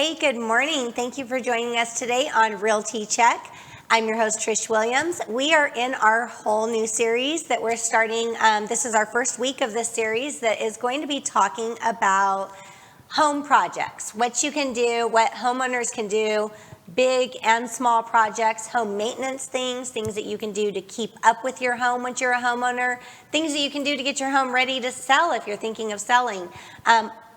Hey, good morning. Thank you for joining us today on Realty Check. I'm your host, Trish Williams. We are in our whole new series that we're starting. This is our first week of this series that is going to be talking about home projects, what you can do, what homeowners can do, big and small projects, home maintenance things that you can do to keep up with your home once you're a homeowner, things that you can do to get your home ready to sell if you're thinking of selling.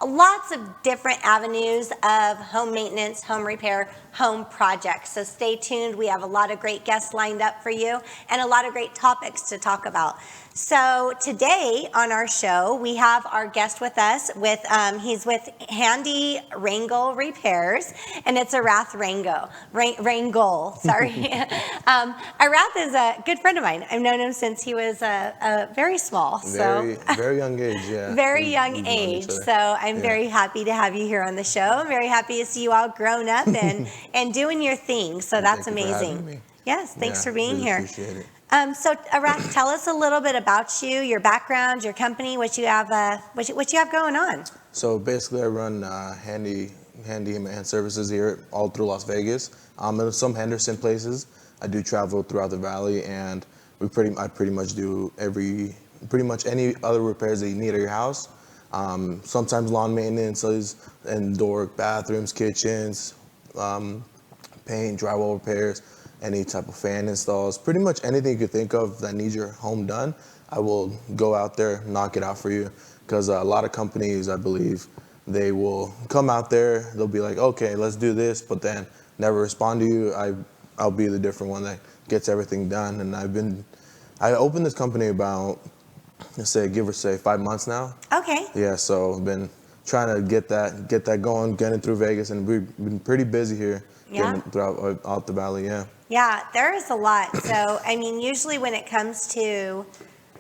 Lots of different avenues of home maintenance, home repair, home projects. So stay tuned. We have a lot of great guests lined up for you and a lot of great topics to talk about. So today on our show, we have our guest with us. He's with Handy Rangel Repairs, and it's Arath Rangel. Sorry. Arath is a good friend of mine. I've known him since he was very small. Very young age, yeah. Very young age. So I'm very happy to have you here on the show. I'm very happy to see you all grown up and doing your thing. So that's amazing. Thank you for having me. Yes, thanks for being really here. Appreciate it. So Arath, tell us a little bit about you, your background, your company, what you have going on. So basically, I run Handyman Services here all through Las Vegas. In some Henderson places. I do travel throughout the valley, and I pretty much do pretty much any other repairs that you need at your house. Sometimes lawn maintenance, indoor bathrooms, kitchens, paint, drywall repairs, any type of fan installs, pretty much anything you could think of that needs your home done, I will go out there, knock it out for you. Because a lot of companies, I believe, they will come out there, they'll be like, okay, let's do this, but then never respond to you. I'll be the different one that gets everything done. And I opened this company about, give or say 5 months now. Okay. Yeah, so I've been trying to get that going, getting through Vegas, and we've been pretty busy here. Yeah. Throughout out the valley, yeah. Yeah, there is a lot. So, I mean, usually when it comes to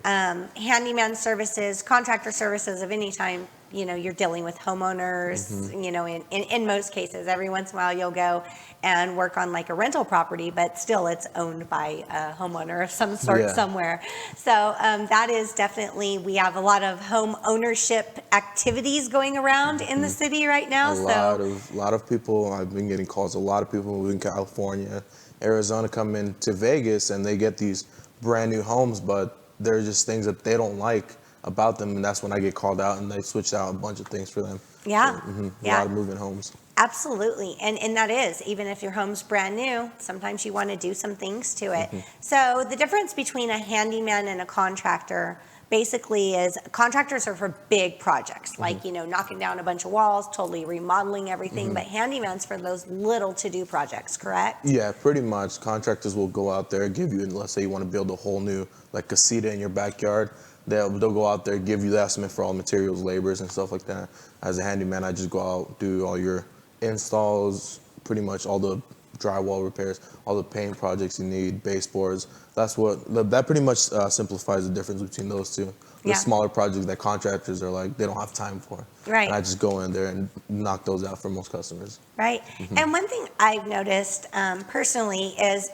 handyman services, contractor services of any time, you're dealing with homeowners, in most cases. Every once in a while you'll go and work on like a rental property, but still it's owned by a homeowner of some sort somewhere. So that is definitely, we have a lot of home ownership activities going around in the city right now. A lot of people, I've been getting calls, a lot of people moving to California, Arizona come into Vegas, and they get these brand new homes, but there are just things that they don't like about them, and that's when I get called out, and they switch out a bunch of things for them. Yeah. So, a lot of moving homes. Absolutely. And that is, even if your home's brand new, sometimes you want to do some things to it. So the difference between a handyman and a contractor basically is contractors are for big projects, like, knocking down a bunch of walls, totally remodeling everything, but handyman's for those little to-do projects, correct? Yeah, pretty much. Contractors will go out there, give you, let's say you want to build a whole new, like, casita in your backyard. They'll go out there, give you the estimate for all materials, labors, and stuff like that. As a handyman, I just go out, do all your installs, pretty much all the drywall repairs, all the paint projects you need, baseboards. That pretty much simplifies the difference between those two. The smaller projects that contractors are like, they don't have time for. Right. And I just go in there and knock those out for most customers. Right. And one thing I've noticed personally is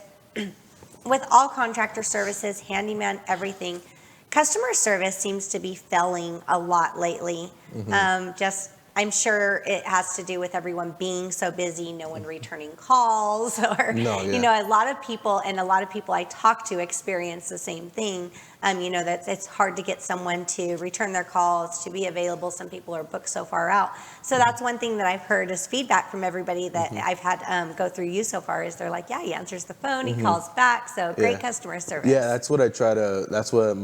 with all contractor services, handyman, everything, customer service seems to be failing a lot lately. I'm sure it has to do with everyone being so busy, no one returning calls, or a lot of people I talk to experience the same thing. That it's hard to get someone to return their calls, to be available. Some people are booked so far out. So that's one thing that I've heard as feedback from everybody that I've had go through you so far is they're like, yeah, he answers the phone, he calls back, so great customer service. Yeah, that's what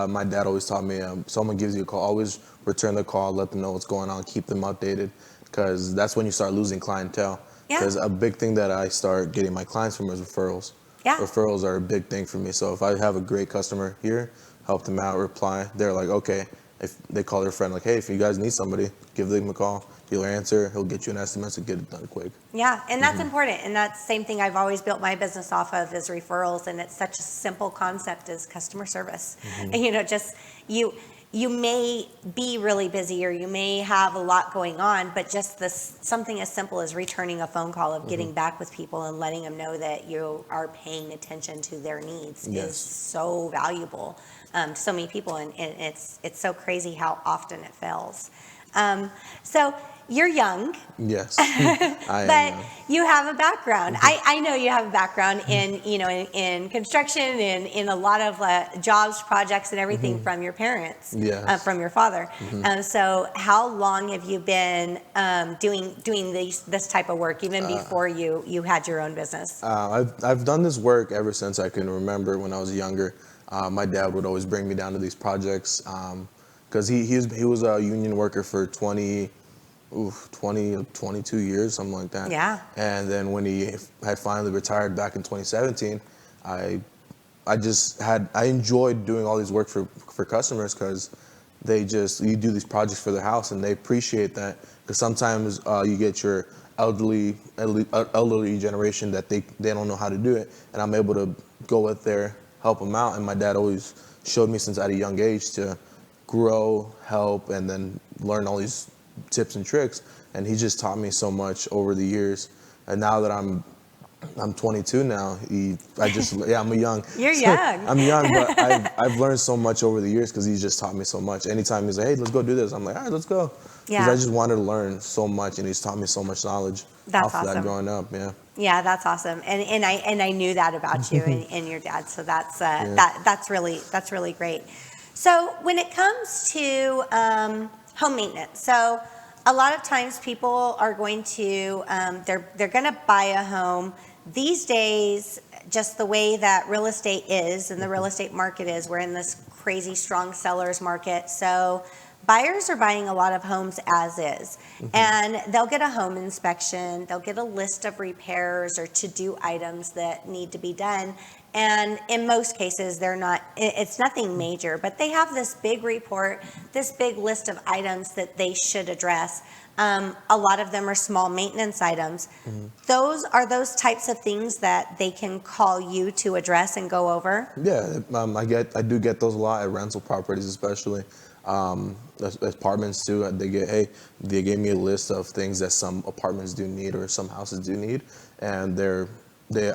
my dad always taught me. Someone gives you a call, always return the call, let them know what's going on, keep them updated, because that's when you start losing clientele. Because a big thing that I start getting my clients from is referrals. Yeah. Referrals are a big thing for me. So if I have a great customer here, help them out, reply, they're like, okay. If they call their friend like, hey, if you guys need somebody, give them a call. He'll answer. He'll get you an estimate to get it done quick. Yeah, and that's important. And that's the same thing I've always built my business off of is referrals. And it's such a simple concept as customer service. And, just you may be really busy or you may have a lot going on, but just something as simple as returning a phone call, of getting back with people and letting them know that you are paying attention to their needs is so valuable to so many people, and it's so crazy how often it fails. So you're young. Yes, I am But young. you have a background. I know you have a background in, in construction and in a lot of jobs, projects, and everything from your parents, Yes. from your father. So how long have you been doing this type of work, even before you had your own business? I've done this work ever since I can remember. When I was younger, my dad would always bring me down to these projects because he was a union worker for 22 years, something like that. Yeah. And then when he had finally retired back in 2017, I enjoyed doing all these work for customers because you do these projects for their house and they appreciate that, because sometimes you get your elderly generation that they don't know how to do it, and I'm able to go with there, help them out. And my dad always showed me since at a young age to grow, help, and then learn all these tips and tricks. And he just taught me so much over the years. And now that I'm 22 now. I'm young. You're young. I'm young, but I've learned so much over the years because he's just taught me so much. Anytime he's like, "Hey, let's go do this," I'm like, "All right, let's go." Because I just wanted to learn so much, and he's taught me so much knowledge That's off of that awesome. growing up. Yeah. Yeah, that's awesome, and I knew that about you and your dad, so that's really great. So when it comes to home maintenance, so a lot of times people are going to they're going to buy a home these days. Just the way that real estate is and the real estate market is, we're in this crazy strong sellers market. So buyers are buying a lot of homes as is, and they'll get a home inspection, they'll get a list of repairs or to-do items that need to be done. And in most cases, it's nothing major, but they have this big report, this big list of items that they should address. A lot of them are small maintenance items. Those are those types of things that they can call you to address and go over. Yeah, I do get those a lot at rental properties, especially. Apartments too. They gave me a list of things that some apartments do need or some houses do need, and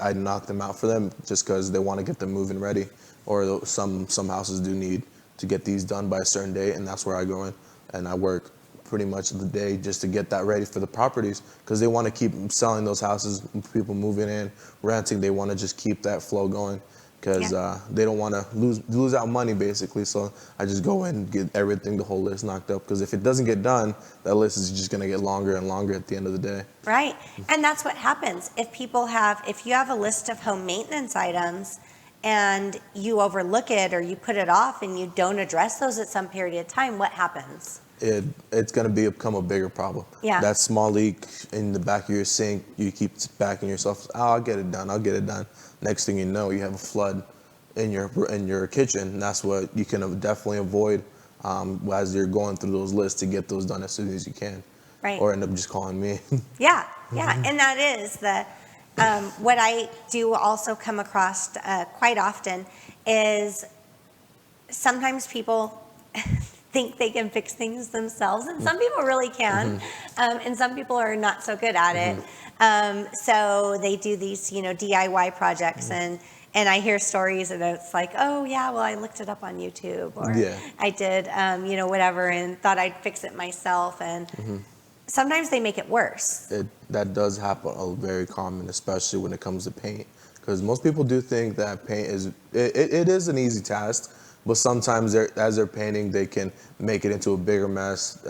I knock them out for them just because they want to get them moving ready, or some houses do need to get these done by a certain date, and that's where I go in and I work pretty much the day just to get that ready for the properties, because they want to keep selling those houses, people moving in, renting. They want to just keep that flow going, because they don't want to lose out money, basically. So I just go in and get everything, the whole list knocked up, because if it doesn't get done, that list is just going to get longer and longer at the end of the day. Right. And that's what happens. If you have a list of home maintenance items and you overlook it or you put it off and you don't address those at some period of time, what happens? It's going to become a bigger problem. Yeah. That small leak in the back of your sink, you keep backing yourself, "Oh, I'll get it done. Next thing you know, you have a flood in your kitchen. And that's what you can definitely avoid as you're going through those lists, to get those done as soon as you can. Right. Or end up just calling me. Yeah. And that is what I do also come across quite often is sometimes people think they can fix things themselves, and some people really can, and some people are not so good at it. So they do these, DIY projects, and I hear stories, and it's like, oh yeah, well I looked it up on YouTube, or I did, whatever, and thought I'd fix it myself, and sometimes they make it worse. That does happen, very common, especially when it comes to paint, because most people do think that paint it is an easy task. But sometimes as they're painting, they can make it into a bigger mess.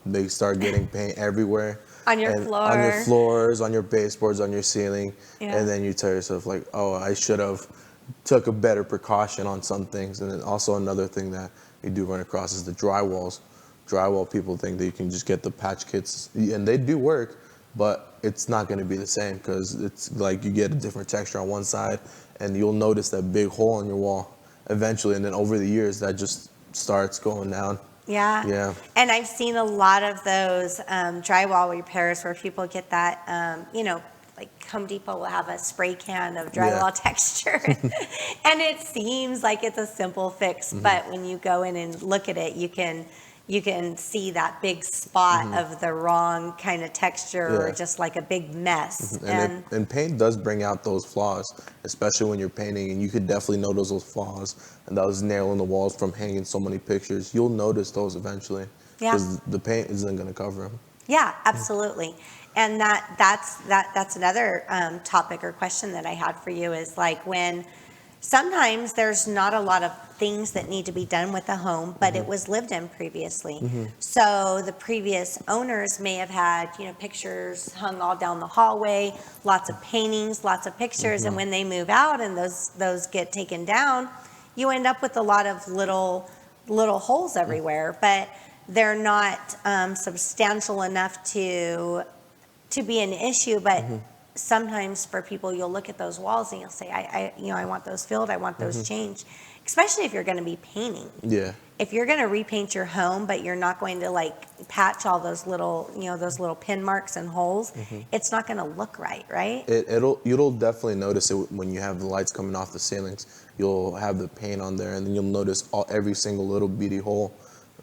They start getting paint everywhere. On your floor. On your floors, on your baseboards, on your ceiling. Yeah. And then you tell yourself, like, oh, I should have took a better precaution on some things. And then also another thing that you do run across is the drywalls. Drywall, people think that you can just get the patch kits, and they do work, but it's not going to be the same, because it's like you get a different texture on one side, and you'll notice that big hole in your wall eventually, and then over the years that just starts going down. Yeah. And I've seen a lot of those drywall repairs where people get that, like Home Depot will have a spray can of drywall texture, and it seems like it's a simple fix, but when you go in and look at it, you can see that big spot of the wrong kind of texture, or just like a big mess. And paint does bring out those flaws, especially when you're painting, and you could definitely notice those flaws and those nail in the walls from hanging so many pictures. You'll notice those eventually, because the paint isn't going to cover them. Yeah, absolutely. And that's another topic or question that I had for you is like when sometimes there's not a lot of things that need to be done with a home, but it was lived in previously. So the previous owners may have had, pictures hung all down the hallway, lots of paintings, lots of pictures, and when they move out and those get taken down, you end up with a lot of little holes everywhere, but they're not substantial enough to be an issue, but sometimes for people, you'll look at those walls and you'll say, I want those filled, I want those changed, especially if you're going to be painting. Yeah. If you're going to repaint your home, but you're not going to like patch all those little pin marks and holes, it's not going to look right, right? You'll definitely notice it when you have the lights coming off the ceilings. You'll have the paint on there, and then you'll notice every single little beady hole,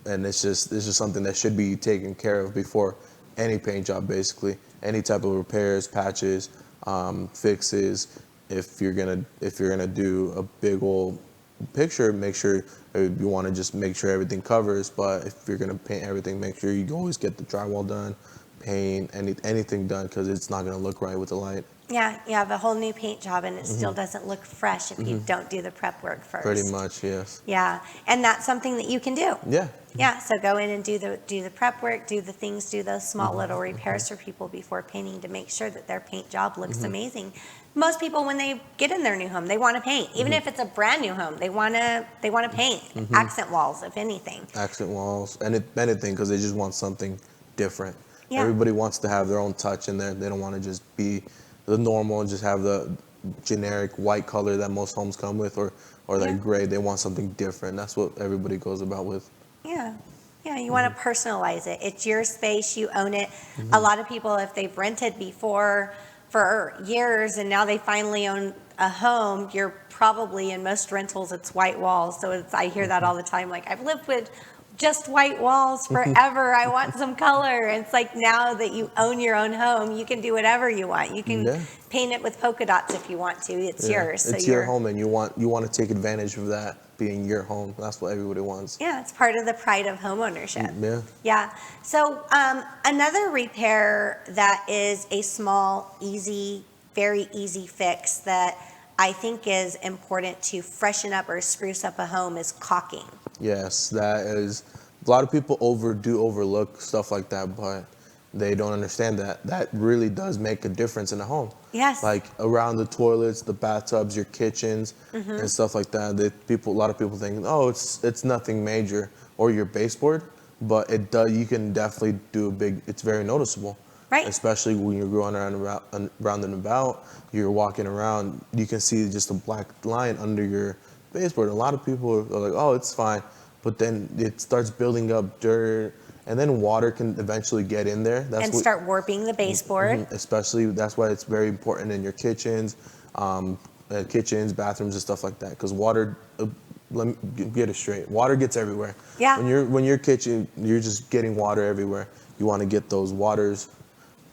and it's just something that should be taken care of before any paint job, basically. Any type of repairs, patches, fixes. If you're gonna do a big old picture, make sure you want to just make sure everything covers. But if you're gonna paint everything, make sure you always get the drywall done, paint anything done, because it's not gonna look right with the light. Yeah, you have a whole new paint job and it still doesn't look fresh if you don't do the prep work first. Pretty much, yes. Yeah, and that's something that you can do. Yeah. Yeah, so go in and do the prep work, do those small little repairs for people before painting to make sure that their paint job looks amazing. Most people, when they get in their new home, they want to paint. Even if it's a brand new home, they want to paint. Accent walls, if anything. Accent walls, and anything, because they just want something different. Yeah. Everybody wants to have their own touch in there. They don't want to just be the normal and just have the generic white color that most homes come with, or that gray. They want something different. That's what everybody goes about with. Yeah. Yeah, you want to personalize it. It's your space, you own it. A lot of people, if they've rented before for years and now they finally own a home, you're probably, in most rentals, it's white walls. So I hear that all the time. Like, I've lived with just white walls forever. I want some color. And it's like, now that you own your own home, you can do whatever you want. You can paint it with polka dots if you want to. It's yours. It's your home, and you want to take advantage of that being your home. That's what everybody wants. Yeah, it's part of the pride of home ownership. Yeah. Yeah. So another repair that is a small, easy, very easy fix that I think is important to freshen up or spruce up a home is caulking. Yes, that is. A lot of people overlook stuff like that, but they don't understand that really does make a difference in a home. Yes. Like around the toilets, the bathtubs, your kitchens, and stuff like that. A lot of people think, oh, it's nothing major, or your baseboard, but it does. You can definitely do it's very noticeable. Right. Especially when you're going around and about, you're walking around, you can see just a black line under your baseboard. A lot of people are like, oh, it's fine. But then it starts building up dirt, and then water can eventually get in there. Start warping the baseboard. Especially, that's why it's very important in your kitchens, bathrooms, and stuff like that. Because water, let me get it straight, water gets everywhere. Yeah. When your kitchen, you're just getting water everywhere. You want to get those waters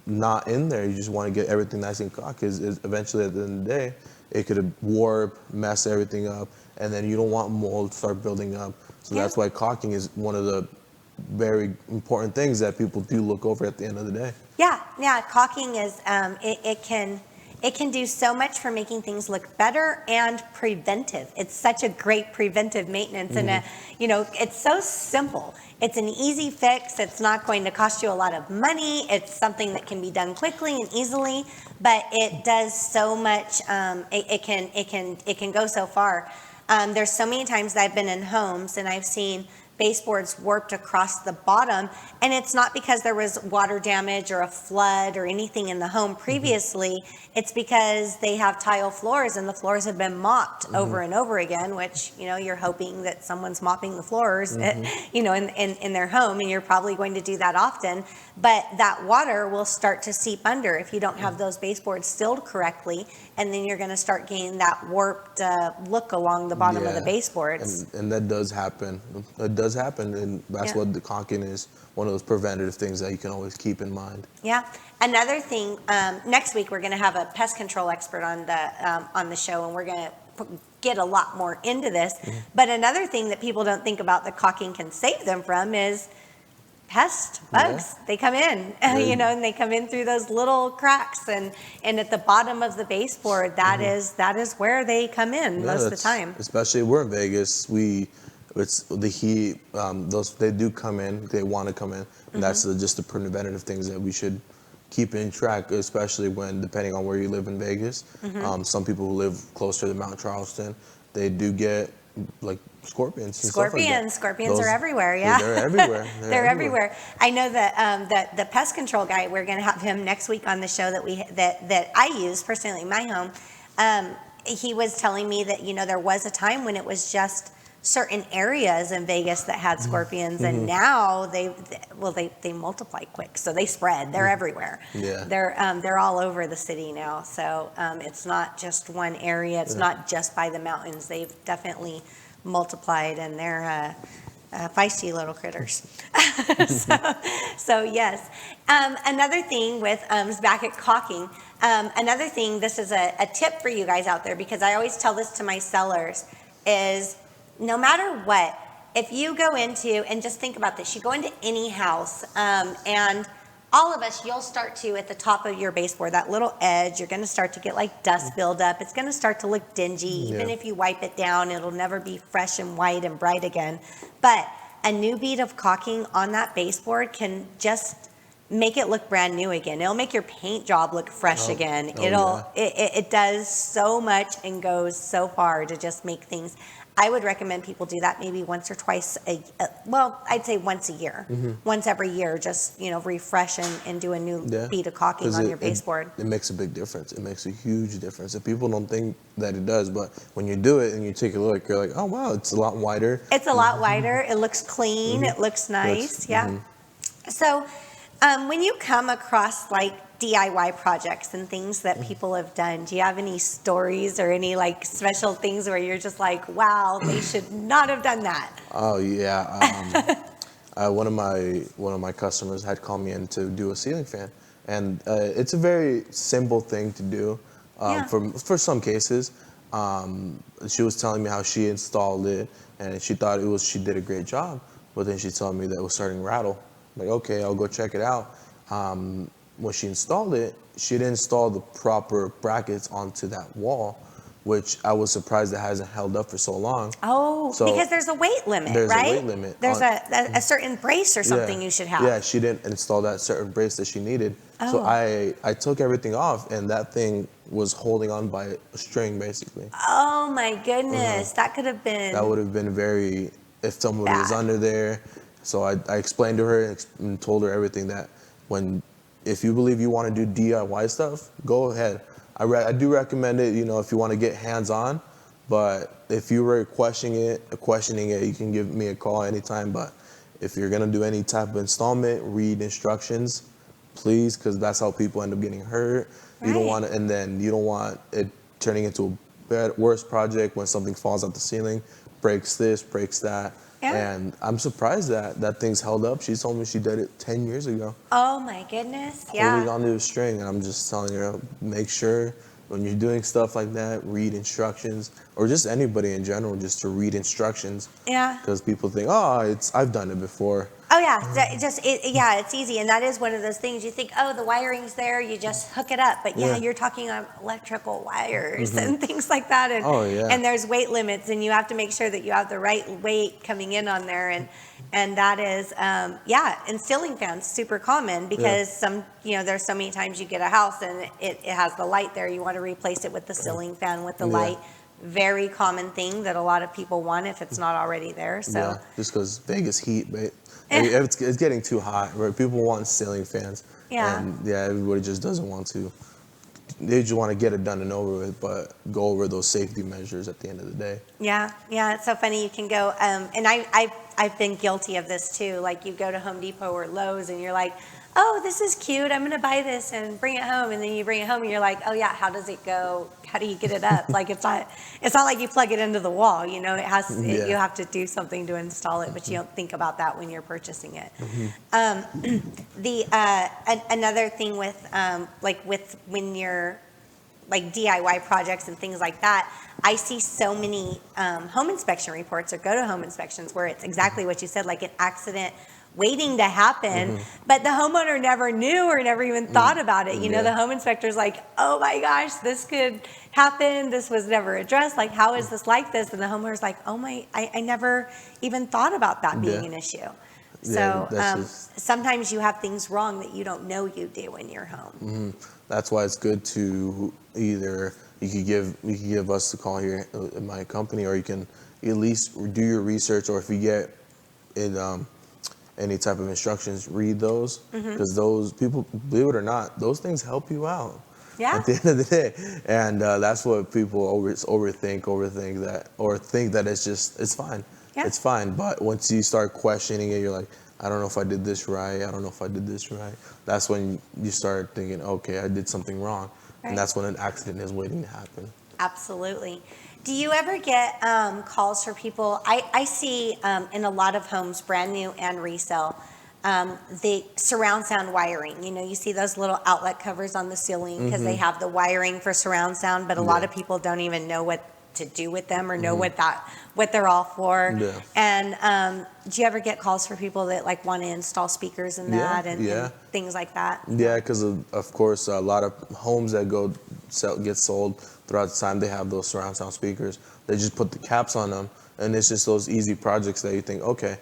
not in there. You just want to get everything nice and cocked, because eventually at the end of the day, it could warp, mess everything up, and then you don't want mold to start building up. So that's why caulking is one of the very important things that people do look over at the end of the day. Yeah. Caulking is it can do so much for making things look better and preventive. It's such a great preventive maintenance, and it's so simple. It's an easy fix. It's not going to cost you a lot of money. It's something that can be done quickly and easily, but it does so much. It can go so far. There's so many times that I've been in homes and I've seen baseboards warped across the bottom, and it's not because there was water damage or a flood or anything in the home previously. It's because they have tile floors and the floors have been mopped over and over again, which, you're hoping that someone's mopping the floors, in their home, and you're probably going to do that often. But that water will start to seep under if you don't have those baseboards sealed correctly, and then you're going to start getting that warped look along the bottom of the baseboards. And that does happen. It does happen, and that's what the caulking is. One of those preventative things that you can always keep in mind. Yeah. Another thing, next week we're going to have a pest control expert on the show, and we're going to get a lot more into this. But another thing that people don't think about that caulking can save them from is pests, bugs, they come in, you know, and they come in through those little cracks, and at the bottom of the baseboard, that is where they come in most of the time. Especially we're in Vegas, it's the heat, they do come in, they want to come in, and that's just the preventative things that we should keep in track, especially when, depending on where you live in Vegas. Some people who live closer to Mount Charleston, they do get like scorpions and stuff like that. Scorpions are everywhere. Yeah, they're everywhere. They're everywhere. I know that that the pest control guy, we're going to have him next week on the show that I use personally in my home. He was telling me that, you know, there was a time when it was just certain areas in Vegas that had scorpions, and now they multiply quick, so they spread. They're everywhere. Yeah, they're all over the city now. So it's not just one area. It's not just by the mountains. They've definitely multiplied, and they're feisty little critters. so yes. Another thing with back at Caulking. Another thing. This is a tip for you guys out there, because I always tell this to my sellers is, no matter what, if you go into, and just think about this, you go into any house, and all of us, you'll start to, at the top of your baseboard, that little edge, you're going to start to get like dust buildup. It's going to start to look dingy. Even if you wipe it down, it'll never be fresh and white and bright again. But a new bead of caulking on that baseboard can just make it look brand new again. It'll make your paint job look fresh again. It does so much and goes so far to just make things. I would recommend people do that maybe once or twice I'd say once a year. Once every year, just, you know, refresh and do a new bead of caulking on your baseboard. It makes a big difference. It makes a huge difference. And people don't think that it does, but when you do it and you take a look, you're like, oh wow, it's a lot wider. It's a lot wider. It looks clean. It looks nice. So when you come across like DIY projects and things that people have done, do you have any stories or any like special things where you're just like, wow, they should not have done that? Oh yeah. One of my customers had called me in to do a ceiling fan, and it's a very simple thing to do for some cases. She was telling me how she installed it, and she thought she did a great job, but then she told me that it was starting to rattle. I'm like, okay, I'll go check it out. When she installed it, she didn't install the proper brackets onto that wall, which I was surprised it hasn't held up for so long. Oh, so because there's a weight limit, right? There's a weight limit. There's a certain brace or something you should have. Yeah, she didn't install that certain brace that she needed. Oh. So I took everything off, and that thing was holding on by a string, basically. Oh my goodness, that could have been. That would have been very, if somebody was under there. So I explained to her and told her everything that if you believe you want to do DIY stuff, go ahead. I do recommend it, you know, if you want to get hands-on, but if you were questioning it, you can give me a call anytime. But if you're going to do any type of installment, read instructions, please, because that's how people end up getting hurt. Right. You don't want it, and then you don't want it turning into a worse project when something falls out the ceiling, breaks this, breaks that. Yeah. And I'm surprised that thing's held up. She told me she did it 10 years ago. Oh my goodness, yeah. Holding onto a string, and I'm just telling her, make sure when you're doing stuff like that, read instructions, or just anybody in general, just to read instructions. Yeah. Because people think, oh, I've done it before. Oh yeah, it's easy, and that is one of those things. You think, oh, the wiring's there, you just hook it up, but you're talking on electrical wires and things like that, and and there's weight limits, and you have to make sure that you have the right weight coming in on there, and that is and ceiling fans super common because there's so many times you get a house and it has the light there, you want to replace it with the ceiling fan with the light. Very common thing that a lot of people want if it's not already there. So just because Vegas heat, but it's getting too hot, right? People want ceiling fans. And everybody just doesn't want to. They just want to get it done and over with, but go over those safety measures at the end of the day. Yeah, it's so funny. You can go, and I've been guilty of this too. Like you go to Home Depot or Lowe's and you're like, oh, this is cute, I'm gonna buy this and bring it home, and then you bring it home and you're like, oh yeah, how does it go? How do you get it up? Like it's not like you plug it into the wall, you know, you have to do something to install it, but you don't think about that when you're purchasing it. Another thing with when you're like DIY projects and things like that, I see so many home inspection reports or go to home inspections where it's exactly what you said, like an accident waiting to happen, but the homeowner never knew or never even thought about it. You know, the home inspector's like, oh my gosh, this could happen. This was never addressed. Like, how is this like this? And the homeowner's like, oh my, I never even thought about that being an issue. So sometimes you have things wrong that you don't know you do in your home. That's why it's good to either you could give us a call here at my company, or you can at least do your research, or if you get in any type of instructions, read those, because those people, believe it or not, those things help you out. Yeah. At the end of the day, and that's what people always overthink that, or think that it's fine. Yeah. It's fine, but once you start questioning it, you're like, I don't know if I did this right. I don't know if I did this right. That's when you start thinking, okay, I did something wrong. Right. And that's when an accident is waiting to happen. Absolutely. Do you ever get calls for people? I see in a lot of homes, brand new and resale, the surround sound wiring. You know, you see those little outlet covers on the ceiling because they have the wiring for surround sound, but a lot of people don't even know what to do with them or know what they're all for. Yeah. And do you ever get calls for people that like want to install speakers in that and things like that? Yeah, because of course a lot of homes that get sold throughout the time, they have those surround sound speakers. They just put the caps on them, and it's just those easy projects that you think, okay,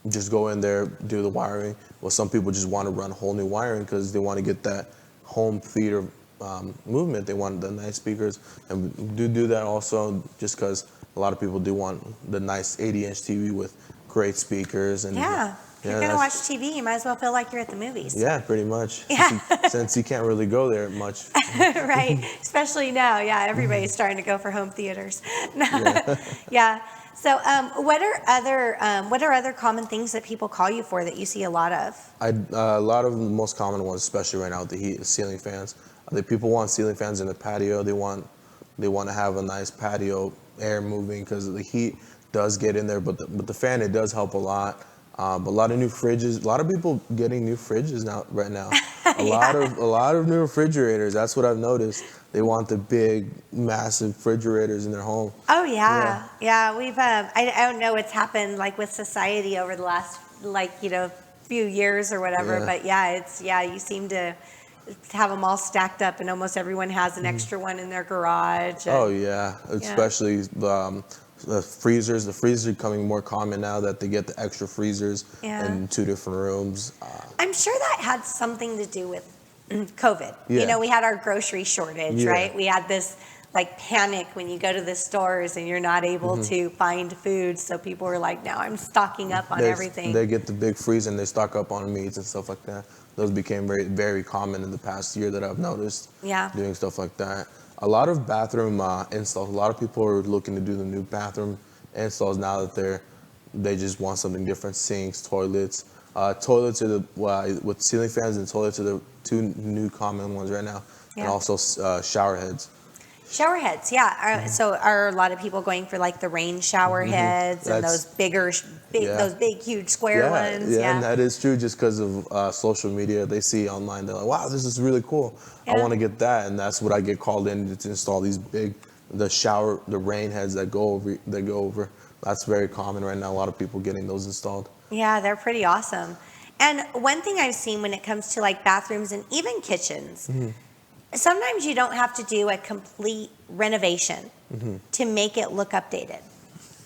just go in there, do the wiring. Well, some people just want to run whole new wiring because they want to get that home theater movement. They want the nice speakers, and do that also just because a lot of people do want the nice 80-inch TV with great speakers. And if you're going to watch TV, you might as well feel like you're at the movies. Yeah, pretty much. Yeah. Since you can't really go there much. Right. Especially now. Yeah, everybody's starting to go for home theaters. Yeah. So what are other common things that people call you for that you see a lot of? A lot of the most common ones, especially right now with the heat, is ceiling fans. People want ceiling fans in the patio. They want to have a nice patio air moving because the heat does get in there, but the fan, it does help a lot. But a lot of new fridges, a lot of people getting new fridges right now. A lot of new refrigerators. That's what I've noticed. They want the big, massive refrigerators in their home. Oh yeah. We've I don't know what's happened like with society over the last few years or whatever, but you seem to have them all stacked up, and almost everyone has an extra one in their garage. Oh yeah, especially the freezers. The freezers are becoming more common now that they get the extra freezers in 2 different rooms. I'm sure that had something to do with COVID. You know, we had our grocery shortage, right? We had this like panic when you go to the stores and you're not able to find food. So people were like, no, I'm stocking up on everything. They get the big freezer and they stock up on meats and stuff like that. Those became very, very common in the past year that I've noticed. Yeah. Doing stuff like that. A lot of bathroom installs. A lot of people are looking to do the new bathroom installs now that they just want something different. Sinks, toilets. Toilets are with ceiling fans, and toilets are the 2 new common ones right now. And also shower heads. Shower heads, yeah. So are a lot of people going for like the rain shower heads and those those big, huge square ones? Yeah, and that is true just because of social media. They see online, they're like, wow, this is really cool. I want to get that. And that's what I get called in to install these big, the rain heads that go over. That's very common right now. A lot of people getting those installed. Yeah, they're pretty awesome. And one thing I've seen when it comes to like bathrooms and even kitchens, sometimes you don't have to do a complete renovation to make it look updated.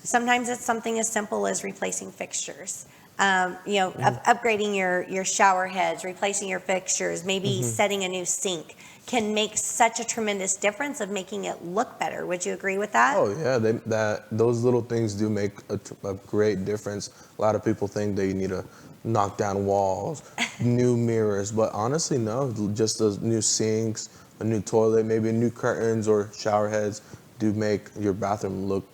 Sometimes it's something as simple as replacing fixtures, upgrading your shower heads, replacing your fixtures, maybe setting a new sink can make such a tremendous difference of making it look better. Would you agree with that? Oh yeah, those little things do make a great difference. A lot of people think they need to knock down walls, new mirrors, but honestly, no. Just those new sinks, a new toilet, maybe new curtains or shower heads do make your bathroom look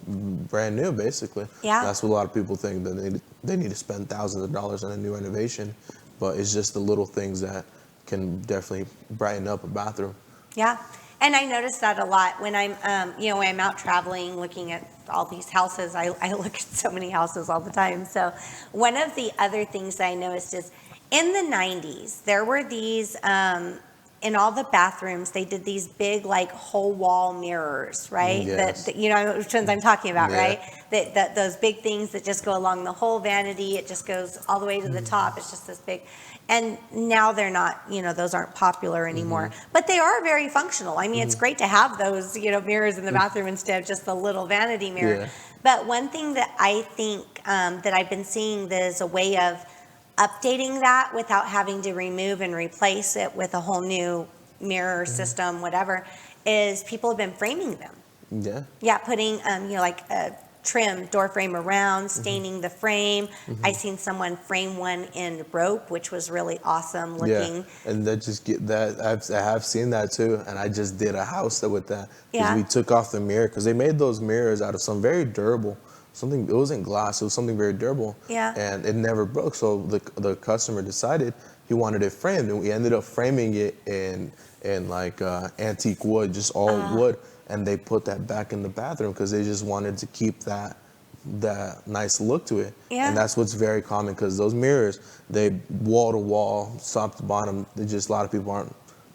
brand new, basically. Yeah. That's what a lot of people think, that they need to spend thousands of dollars on a new renovation, but it's just the little things that can definitely brighten up a bathroom. Yeah. And I notice that a lot when I'm, when I'm out traveling, looking at all these houses. I look at so many houses all the time. So one of the other things that I noticed is in the 90s, there were these in all the bathrooms, they did these big like whole wall mirrors, right? Yes. That you know which ones I'm talking about, Yeah. right? That those big things that just go along the whole vanity. It just goes all the way to the top. It's just this big. And now they're not, those aren't popular anymore, but they are very functional. I mean, it's great to have those, mirrors in the bathroom instead of just the little vanity mirror. Yeah. But one thing that I think that I've been seeing that is a way of updating that without having to remove and replace it with a whole new mirror system, whatever, is people have been framing them. Yeah. Yeah, putting, like a trim door frame around, staining the frame. I seen someone frame one in rope, which was really awesome looking. Yeah, and that just get that I have seen that too, and I just did a house with that because Yeah. we took off the mirror because they made those mirrors out of some very durable something. It wasn't glass; it was something very durable. Yeah. and it never broke. So the customer decided he wanted it framed, and we ended up framing it in like antique wood, just all wood. And they put that back in the bathroom because they just wanted to keep that nice look to it. Yeah. And that's what's very common because those mirrors, they wall to wall, top to bottom. They just a lot of people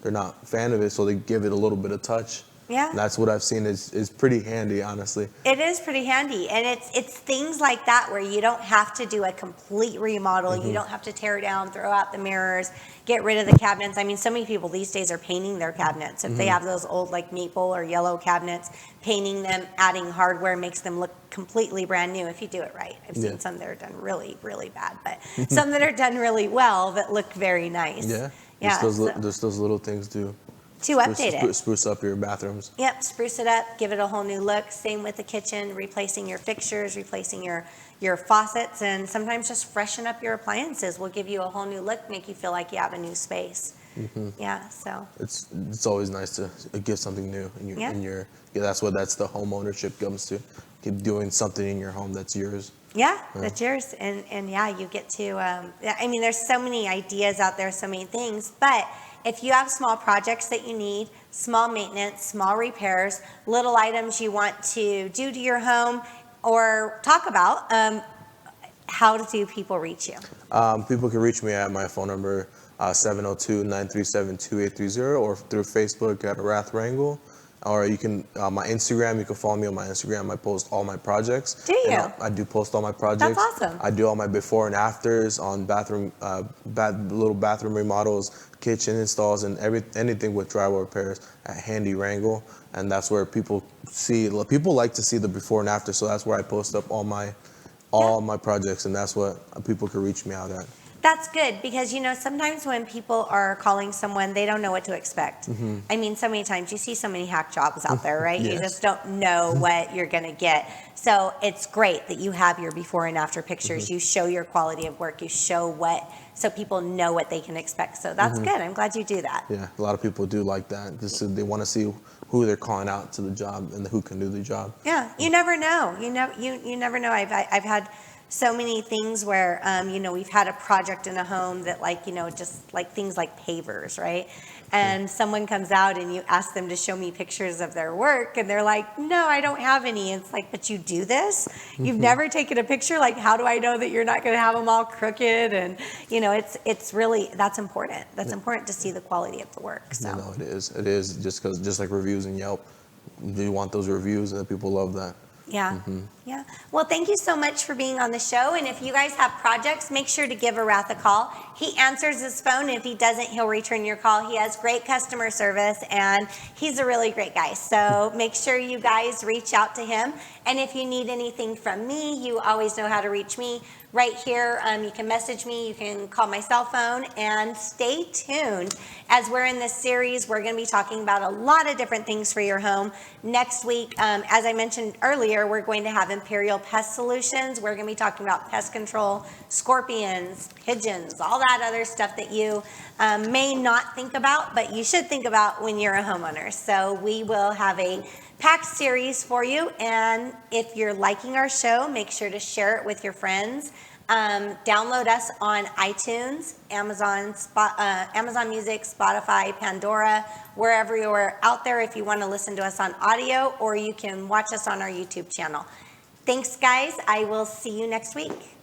they're not fan of it, so they give it a little bit of touch. Yeah. And that's what I've seen is pretty handy, honestly. It is pretty handy, and it's things like that where you don't have to do a complete remodel. You don't have to tear down, throw out the mirrors, get rid of the cabinets. I mean, so many people these days are painting their cabinets. If they have those old like maple or yellow cabinets, painting them, adding hardware makes them look completely brand new if you do it right. I've seen some that are done really, really bad, but some that are done really well that look very nice. Yeah. Yeah. Just those little things to update it. spruce up your bathrooms. Yep, spruce it up, give it a whole new look. Same with the kitchen, replacing your fixtures, replacing your faucets, and sometimes just freshen up your appliances will give you a whole new look, make you feel like you have a new space. Yeah, so. It's always nice to give something new in your that's the home ownership comes to. Keep doing something in your home that's yours. Yeah, that's yours, and yeah, you get to. I mean, there's so many ideas out there, so many things, but if you have small projects that you need, small maintenance, small repairs, little items you want to do to your home or talk about, how do people reach you? People can reach me at my phone number, 702-937-2830, or through Facebook at Arath Rangel. Or you can, my Instagram, you can follow me on my Instagram. I post all my projects. Do you? And I do post all my projects. That's awesome. I do all my before and afters on bathroom, little bathroom remodels, kitchen installs, and anything with drywall repairs at Handy Rangel. And that's where people like to see the before and after. So that's where I post up all my projects, and that's what people can reach me out at. That's good because, sometimes when people are calling someone, they don't know what to expect. I mean, so many times you see so many hack jobs out there, right? Yes. You just don't know what you're going to get. So it's great that you have your before and after pictures. You show your quality of work. You show so people know what they can expect. So that's good. I'm glad you do that. Yeah, a lot of people do like that. They want to see who they're calling out to the job and who can do the job. Yeah, you never know. You never know. I've had so many things where, we've had a project in a home that just like things like pavers, right? And someone comes out and you ask them to show me pictures of their work and they're like, no, I don't have any. It's like, but you do this? You've never taken a picture? Like, how do I know that you're not going to have them all crooked? And, it's really, that's important. That's important to see the quality of the work. So. No, it is. It is just like reviews in Yelp. You want those reviews and people love that. Yeah. Yeah. Well, thank you so much for being on the show. And if you guys have projects, make sure to give Arath a call. He answers his phone. If he doesn't, he'll return your call. He has great customer service and he's a really great guy. So make sure you guys reach out to him. And if you need anything from me, you always know how to reach me right here. You can message me, you can call my cell phone, and stay tuned. As we're in this series, we're going to be talking about a lot of different things for your home. Next week, as I mentioned earlier, we're going to have Imperial Pest Solutions. We're going to be talking about pest control, scorpions, pigeons, all that other stuff that you may not think about, but you should think about when you're a homeowner. So we will have a packed series for you, and if you're liking our show, make sure to share it with your friends. Download us on iTunes, Amazon Music, Spotify, Pandora, wherever you're out there if you want to listen to us on audio, or you can watch us on our YouTube channel. Thanks, guys. I will see you next week.